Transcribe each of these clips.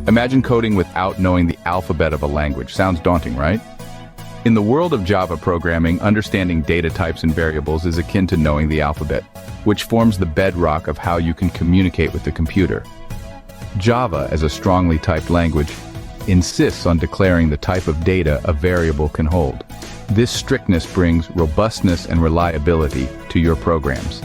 Imagine coding without knowing the alphabet of a language. Sounds daunting, right? In the world of Java programming, understanding data types and variables is akin to knowing the alphabet, which forms the bedrock of how you can communicate with the computer. Java, as a strongly typed language, insists on declaring the type of data a variable can hold. This strictness brings robustness and reliability to your programs.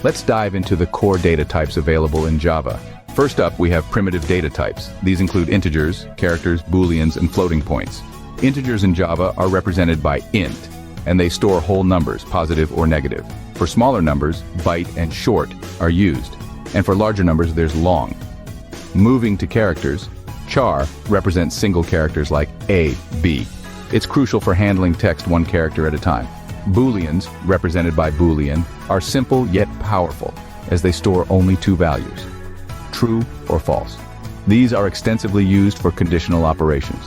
Let's dive into the core data types available in Java. First up, we have primitive data types. These include integers, characters, booleans, and floating points. Integers in Java are represented by int, and they store whole numbers, positive or negative. For smaller numbers, byte and short are used, and for larger numbers, there's long. Moving to characters, char represents single characters like A, B. It's crucial for handling text one character at a time. Booleans, represented by boolean, are simple yet powerful, as they store only two values, true or false. These are extensively used for conditional operations.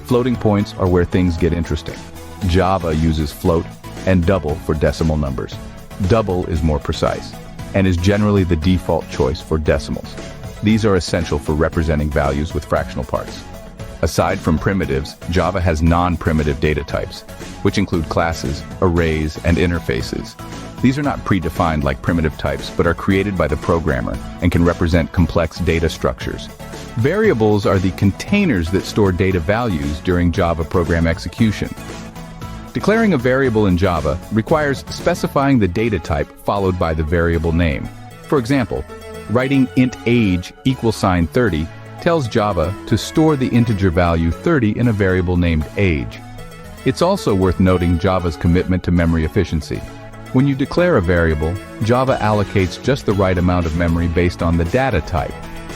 Floating points are where things get interesting. Java uses float and double for decimal numbers. Double is more precise, and is generally the default choice for decimals. These are essential for representing values with fractional parts. Aside from primitives, Java has non-primitive data types, which include classes, arrays, and interfaces. These are not predefined like primitive types, but are created by the programmer and can represent complex data structures. Variables are the containers that store data values during Java program execution. Declaring a variable in Java requires specifying the data type followed by the variable name. For example, writing int age = 30 tells Java to store the integer value 30 in a variable named age. It's also worth noting Java's commitment to memory efficiency. When you declare a variable, Java allocates just the right amount of memory based on the data type,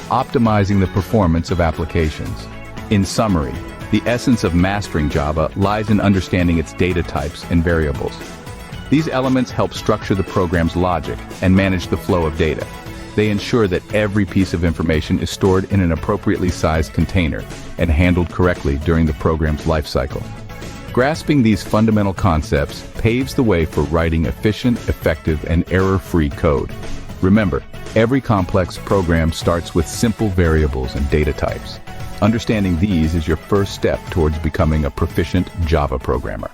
optimizing the performance of applications. In summary, the essence of mastering Java lies in understanding its data types and variables. These elements help structure the program's logic and manage the flow of data. They ensure that every piece of information is stored in an appropriately sized container and handled correctly during the program's lifecycle. Grasping these fundamental concepts paves the way for writing efficient, effective, and error-free code. Remember, every complex program starts with simple variables and data types. Understanding these is your first step towards becoming a proficient Java programmer.